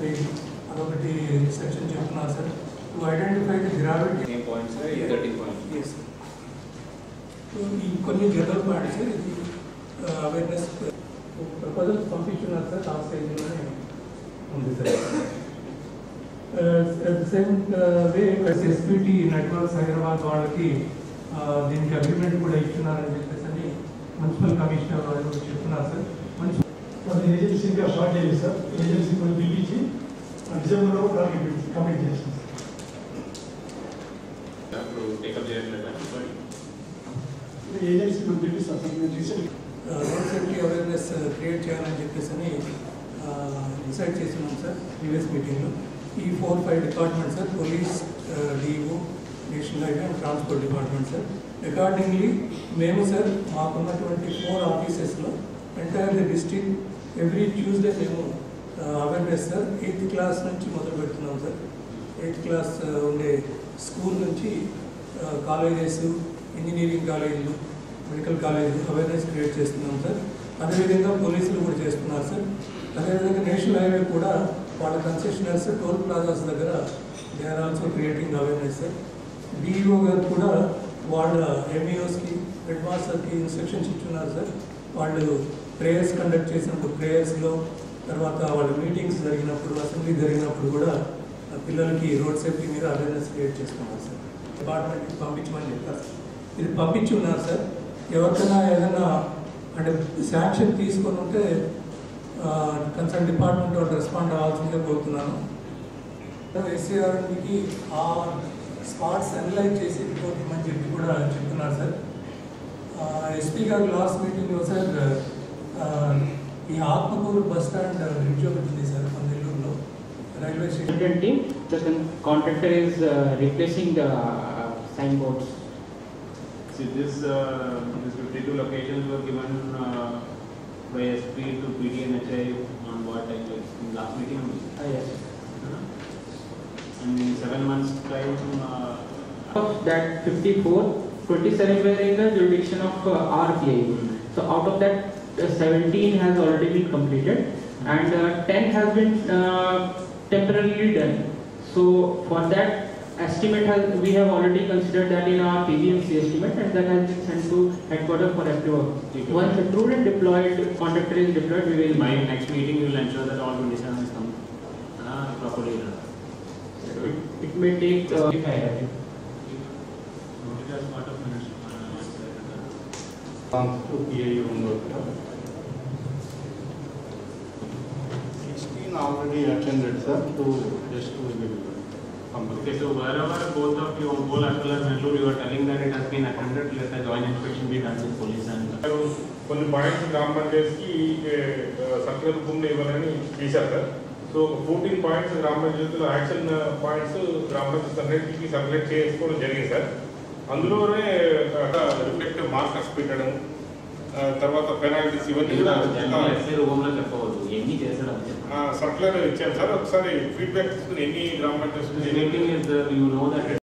fail. అదొకటి section చెప్తున్నారు sir. To identify the gravity points 13 points. Yes. ఈ కొన్ని జనరల్ పాయింట్స్ ఇది అవేర్నెస్ ప్రపోజల్ పంపించున్నారు సార్. ఆ స్టేజ్లోనే ఉంది sir. At the same way SPT networks Hyderabad వాళ్ళకి దీనికి అగ్రిమెంట్ కూడా ఇస్తున్నారని చెప్పేసి మున్సిపల్ కమిషనర్ వాళ్ళు చెప్తున్నారు సార్. ఏజెన్సీ ఇంకా స్టార్ట్ చేయాలి సార్. ఏజెన్సీ కూడా పిలిపించి డిసెంబర్లో కంప్లీట్ చేస్తాం. ఏజెన్సీ మనం పిలిపిస్తాం సార్. మేము recent road safety awareness create చేయాలని చెప్పేసి డిసైడ్ చేస్తున్నాం సార్ ప్రీవియస్ మీటింగ్లో. ఈ 4-5 departments sir, police, DO, national highway and transport department sir. Accordingly మేము సార్ మాకున్నటువంటి 4 ఆఫీసెస్లో entire the district every Tuesday మేము అవేర్నెస్ సార్ 8th క్లాస్ నుంచి మొదలు పెడుతున్నాం సార్. 8th క్లాస్ ఉండే స్కూల్ నుంచి కాలేజెస్, ఇంజనీరింగ్ కాలేజీలు, మెడికల్ కాలేజీలు అవేర్నెస్ క్రియేట్ చేస్తున్నాం సార్. అదేవిధంగా పోలీసులు కూడా చేస్తున్నారు సార్. అదేవిధంగా నేషనల్ హైవే కూడా వాళ్ళ కన్సెషనర్స్ టోల్ ప్లాజాస్ దగ్గర they are also creating awareness sir. DEO గారు కూడా వాళ్ళ ఎంఈఓస్కి, హెడ్ మాస్టర్కి ఇన్స్ట్రక్షన్స్ ఇచ్చున్నారు సార్. వాళ్ళు ప్రేయర్స్ కండక్ట్ చేసినప్పుడు ప్రేయర్స్లో, తర్వాత వాళ్ళ మీటింగ్స్ జరిగినప్పుడు, అసెంబ్లీ జరిగినప్పుడు కూడా పిల్లలకి రోడ్ సేఫ్టీ మీద అవేర్నెస్ క్రియేట్ చేస్తున్నారు సార్. డిపార్ట్మెంట్కి పంపించమని చెప్పారు సార్. ఇది పంపించున్నారు సార్. ఎవరికైనా ఏదైనా అంటే శాంక్షన్ తీసుకొని ఉంటే కన్సర్న్ డిపార్ట్మెంట్ వాళ్ళు రెస్పాండ్ అవ్వాల్సిందే కోరుతున్నాను. ఎస్సీఆర్కి ఆ స్పాట్స్ అనలైజ్ చేసి రిపోర్ట్ ఇవ్వమని చెప్పి కూడా చెప్తున్నారు సార్. ఎస్పీ గారు లాస్ట్ మీటింగ్లో సార్ ఈ ఆత్మకూరు బస్ స్టాండ్ బ్రిడ్జ్ ఒకటి ఉంది సార్ మన నెల్లూరులో railway station. Team, the contractor is replacing the signboards. See, these 52 locations were given by SP to PDNHI on what time in last meeting. Yes. And in 7 months time. Of that 54, 27 were in the jurisdiction of RPI. So out of that, 17 has already been completed, and 10 has been temporarily done. So for that estimate we have already considered that in our PBMC estimate, and that has been sent to headquarters for approval. Once approved and deployed, contractor is deployed, we will. My next meeting will ensure that all 27 is come properly done. It may take. As part of minutes. To PIU already attended, sir, to just to Okay, so wherever both of you on Pole as well as Nellore, you are telling that it has been attended, let the joint inspection be done with police and. కొన్ని points గ్రామ పంచాయతీకి circular రూపంలో ఇవ్వాలని చేశారు sir. So 14 points గ్రామ పంచాయతీలో action points గ్రామ పంచాయతీ అన్నింటికి సర్క్యులేట్ చేసుకోవడం జరిగింది సార్. అందులోనే రిఫ్లెక్టివ్ మార్కర్స్ పెట్టడం, తర్వాత పెనాల్టీస్ ఇవన్నీ సర్క్యులర్ ఇచ్చాను సార్. ఒకసారి ఫీడ్బ్యాక్ తీసుకుని ఎన్ని గ్రామ పంచాయతీ